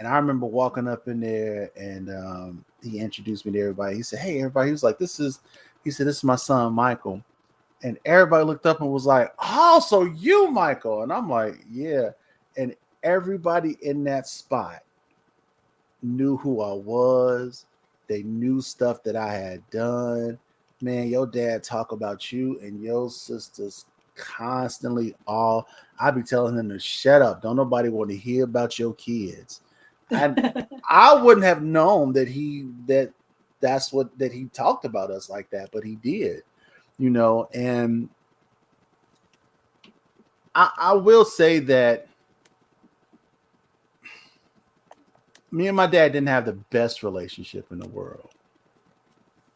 And I remember walking up in there, and he introduced me to everybody. He said, "Hey, everybody." He was like, He said, "This is my son, Michael." And everybody looked up and was like, "Oh, so you, Michael?" And I'm like, "Yeah." And everybody in that spot knew who I was. They knew stuff that I had done. Man, your dad talk about you and your sisters constantly. All I be telling them to shut up. Don't nobody want to hear about your kids. And I wouldn't have known that's what that he talked about us like that, but he did, And I will say that me and my dad didn't have the best relationship in the world.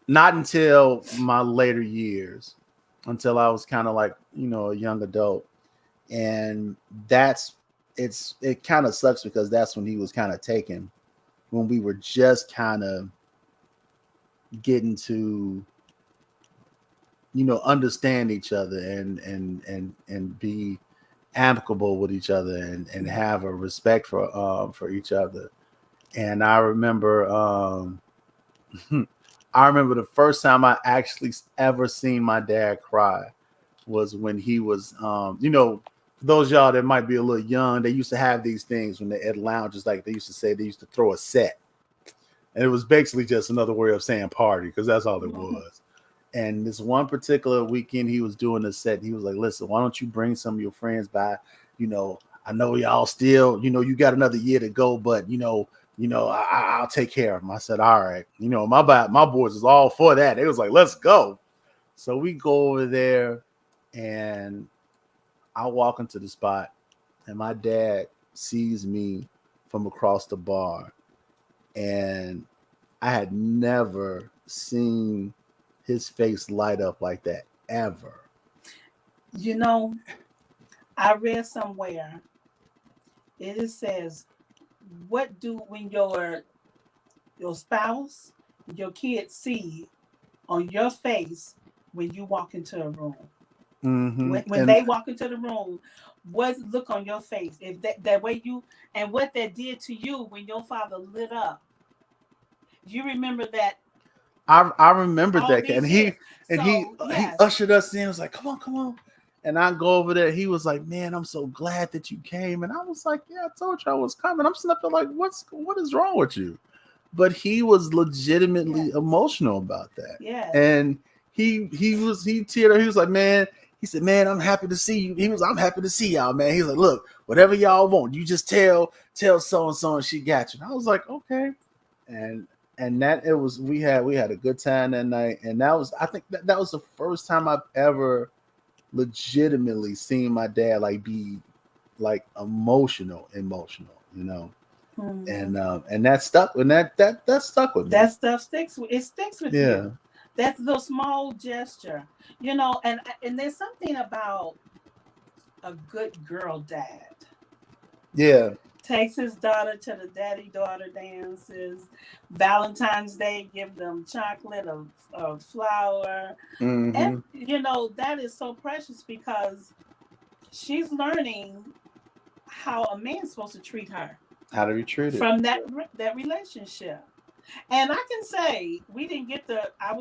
Not until my later years, until I was kind of like, a young adult. And it kind of sucks because that's when he was kind of taken, when we were just kind of getting to, understand each other and be amicable with each other and have a respect for each other. And I remember I remember the first time I actually ever seen my dad cry was when he was, those y'all that might be a little young, they used to have these things when they at lounges, like they used to say, they used to throw a set. And it was basically just another way of saying party, because that's all it was. And this one particular weekend he was doing a set. He was like, "Listen, why don't you bring some of your friends by? I know y'all still, you got another year to go, but I'll take care of them." I said, "All right." My boys was all for that. They was like, "Let's go." So we go over there, and I walk into the spot, and my dad sees me from across the bar, and I had never seen his face light up like that ever. I read somewhere it says, what do when your spouse, your kids see on your face when you walk into a room? Mm-hmm. When they walk into the room, what look on your face? If that way you, and what that did to you when your father lit up. You remember that? I remember that, and he he ushered us in. He was like, "Come on, come on." And I go over there. He was like, "Man, I'm so glad that you came." And I was like, "Yeah, I told you I was coming." I'm sitting up there like, what is wrong with you? But he was legitimately emotional about that. Yeah. And he teared. He was like, "Man," he said, "Man, I'm happy to see you." I'm happy to see y'all, man. He's like, "Look, whatever y'all want, you just tell so and so, and she got you." And I was like, "Okay." And that it was we had a good time that night, and that was, I think that was the first time I've ever legitimately seen my dad like be like emotional, and that stuck, and that stuck with me. That stuff sticks. It sticks with you. That's the small gesture, and there's something about a good girl dad. Yeah. Takes his daughter to the daddy-daughter dances. Valentine's Day, give them chocolate or flower. Mm-hmm. And, that is so precious because she's learning how a man's supposed to treat her. How to be treated. From that relationship. And I can say we didn't get I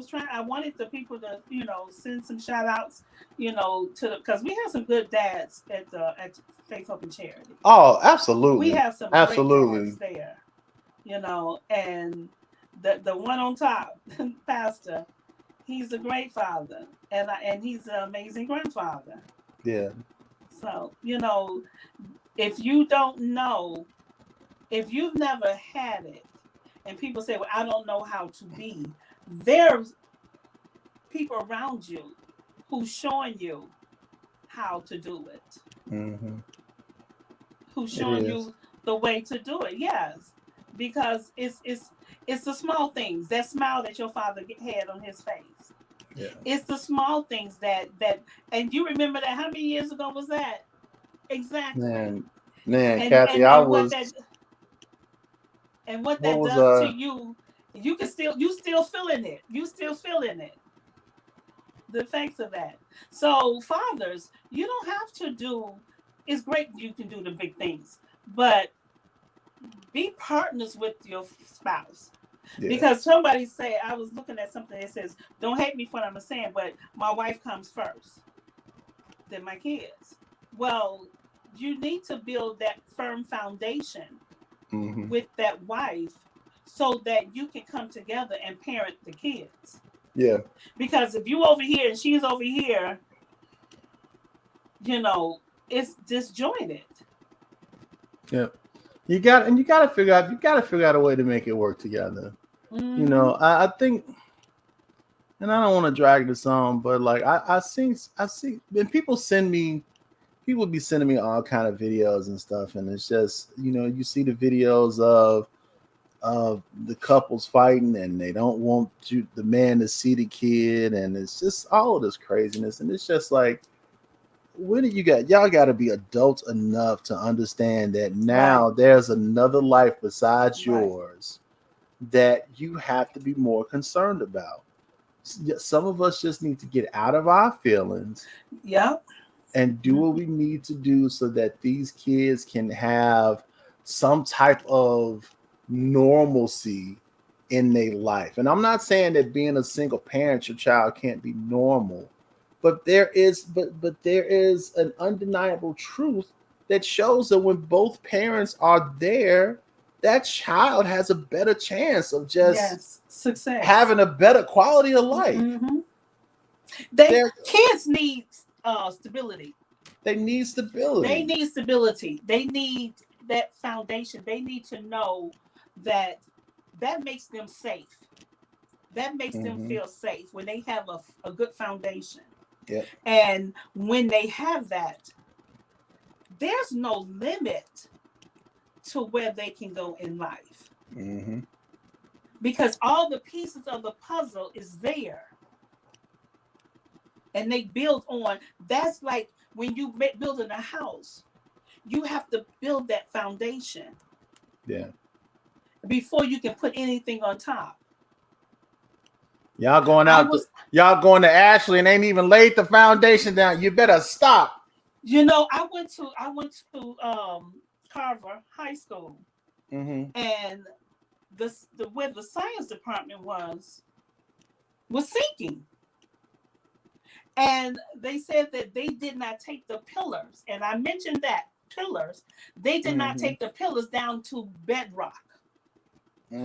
wanted the people to, send some shout outs, because we have some good dads at Faith, Hope, and Charity. Oh, absolutely. We have some great dads there, and the one on top, Pastor, he's a great father, and he's an amazing grandfather. Yeah. So, if you don't know, if you've never had it, and people say, "Well, I don't know how to be," there's people around you who's showing you how to do it. Mm-hmm. Who's showing you the way to do it? Yes, because it's the small things. That smile that your father had on his face. Yeah. It's the small things that, and you remember that. How many years ago was that? Exactly. Man, Kathy, I was. And what that does to you, you still feeling it. You still feeling it. The effects of that. So fathers, you don't have to do. It's great you can do the big things, but be partners with your spouse. Yeah. Because somebody say, I was looking at something that says, don't hate me for what I'm saying, but my wife comes first, then my kids. Well, you need to build that firm foundation with that wife so that you can come together and parent the kids. Yeah. Because if you over here and she's over here, it's disjointed. Yeah. You got to figure out a way to make it work together. Mm-hmm. I think, and I don't want to drag this on, but like I see when people be sending me all kind of videos and stuff, and it's just, you see the videos of the couples fighting, and they don't want the man to see the kid, and it's just all of this craziness, and it's just like, when do y'all got to be adults enough to understand that now there's another life besides yours that you have to be more concerned about. Some of us just need to get out of our feelings. Yep. And do what we need to do so that these kids can have some type of normalcy in their life. And I'm not saying that being a single parent, your child can't be normal, but there is an undeniable truth that shows that when both parents are there, that child has a better chance of just success, having a better quality of life. Mm-hmm. Kids need stability. They need stability. They need that foundation. They need to know that makes them safe. That makes them feel safe when they have a good foundation. Yeah. And when they have that, there's no limit to where they can go in life. Mm-hmm. Because all the pieces of the puzzle is there. And they build on. That's like when you building a house, you have to build that foundation. Yeah. Before you can put anything on top. Y'all going to Ashley and ain't even laid the foundation down. You better stop. I went to Carver High School, and where the science department was sinking. And they said that they did not take the pillars, and I mentioned that pillars. They did not take the pillars down to bedrock.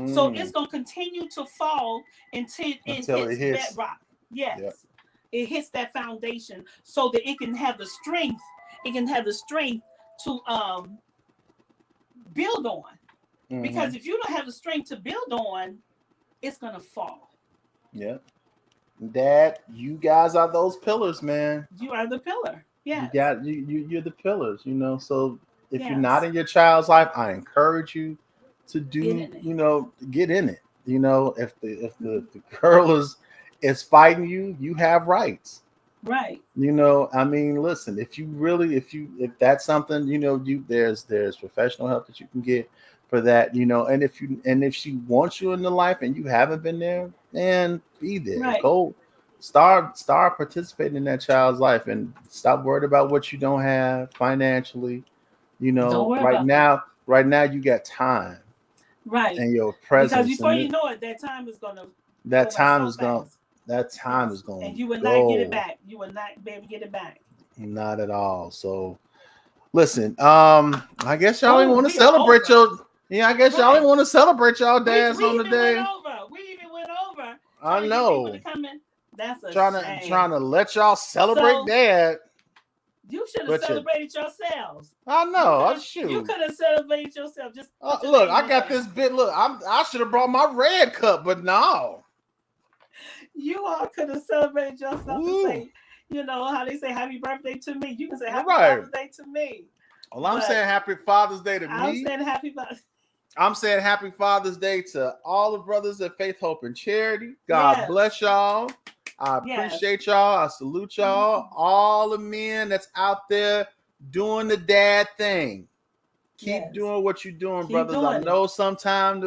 So it's going to continue to fall until it hits bedrock. Yes. Yep. It hits that foundation so that it can have the strength. It can have the strength to build on. Because if you don't have the strength to build on, it's going to fall. Yeah. Dad, you guys are those pillars, man. You are the pillar. Yeah. You're the pillars, So if you're not in your child's life, I encourage you to get in it. If the girl is fighting you, you have rights. Right. Listen, if that's something, there's professional help that you can get for that, and if she wants you in the life and you haven't been there, then be there. Right. Go start participating in that child's life and stop worried about what you don't have financially. Right now you got time. Right. And your presence. Because before you know it, that time is gonna That time is going. And you will not get it back. You will not be able to get it back. Not at all. So listen, I guess y'all didn't want to celebrate I guess y'all didn't want to celebrate y'all dads on the day. We even went over. I know. That's a shame. Trying to let y'all celebrate dad. You should have celebrated yourselves. I know. You could have celebrated yourself. Just look, I got this bit. Look, I should have brought my red cup, but no. You all could have celebrated yourself and say, how they say happy birthday to me. You can say happy birthday to me. Well, I'm saying happy Father's Day to me. I'm saying happy Father's. I'm saying happy Father's Day to all the brothers at Faith, Hope, and Charity. God bless y'all. I appreciate y'all. I salute y'all. All the men that's out there doing the dad thing. Keep doing what you're doing, brothers. I know sometimes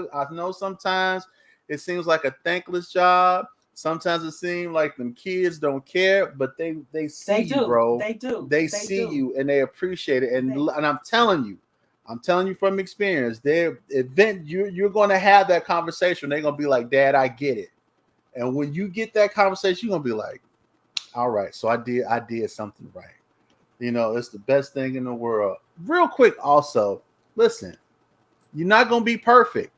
it seems like a thankless job. Sometimes it seems like them kids don't care, but they see you, bro. They do. They see you and they appreciate it. And I'm telling you, I'm telling you from experience, you're going to have that conversation. They're going to be like, Dad, I get it. And when you get that conversation, you're going to be like, all right, so I did something right. It's the best thing in the world. Real quick, also, listen, you're not going to be perfect.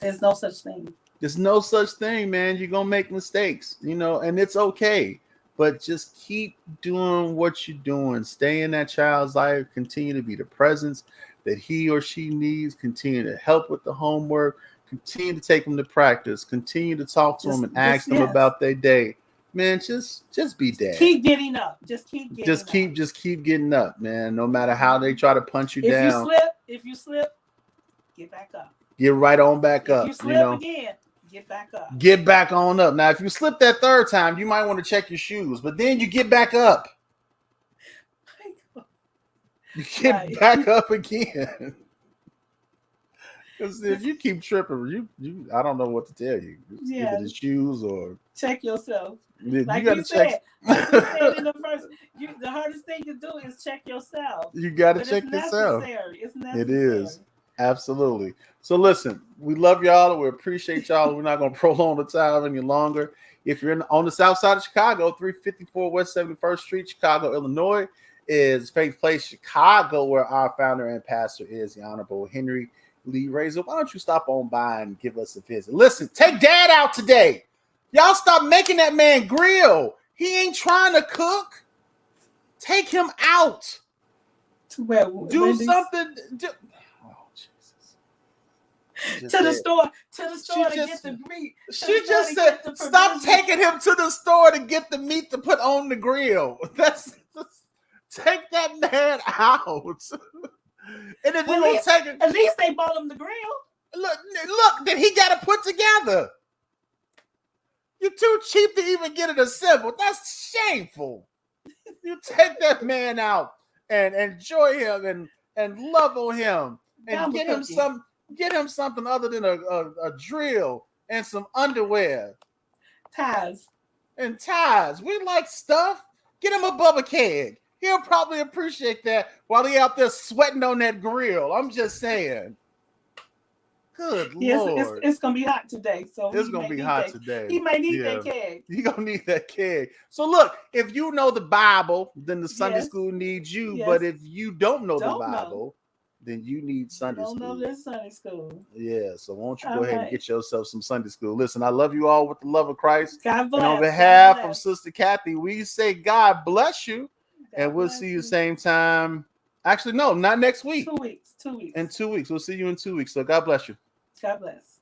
There's no such thing. There's no such thing, man. You're going to make mistakes, and it's okay. But just keep doing what you're doing. Stay in that child's life. Continue to be the presence that he or she needs. Continue to help with the homework. Continue to take them to practice. Continue to talk to them and ask them about their day. Man, just be dad. Keep getting up. Just keep getting up, man. No matter how they try to punch you down. If you slip, get back up. Get right on back up. If you slip again, get back up. Get back on up. Now, if you slip that third time, you might want to check your shoes, but then you get back up. You get back up again. Because if you keep tripping, I don't know what to tell you. Either the shoes or check yourself. Like you check. Like you said in the first, the hardest thing to do is check yourself. You got to check yourself. It's necessary. It is. Absolutely. So listen, we love y'all. We appreciate y'all. We're not going to prolong the time any longer. If you're on the south side of Chicago, 354 West 71st Street, Chicago, Illinois, is Faith Place Chicago, where our founder and pastor is the Honorable Henry Lee Razor. Why don't you stop on by and give us a visit? Listen, take Dad out today. Y'all stop making that man grill. He ain't trying to cook. Take him out. Do something. To the store to get the meat. She just said, stop taking him to the store to get the meat to put on the grill. Take that man out. And if you don't take it, at least they bought him the grill. Look, that he got to put together. You're too cheap to even get it assembled. That's shameful. You take that man out and enjoy him and love on him and get him something other than a drill and some underwear. Ties. We like stuff. Get him a Bubba keg. He'll probably appreciate that while he out there sweating on that grill. I'm just saying. Good Lord. It's going to be hot today. So it's going to be hot today. He may need that keg. He's going to need that keg. So look, if you know the Bible, then the Sunday school needs you. Yes. But if you don't know the Bible, then you need Sunday school. Don't know this Sunday school. Yeah, so won't you go ahead and get yourself some Sunday school. Listen, I love you all with the love of Christ. God bless. And on behalf of Sister Kathy, we say God bless you. And we'll see you same time. Actually, no, not next week. 2 weeks. In 2 weeks. We'll see you in 2 weeks. So God bless you. God bless.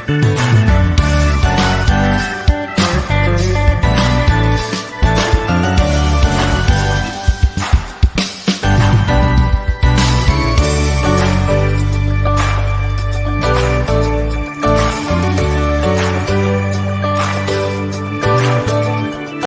Thank you.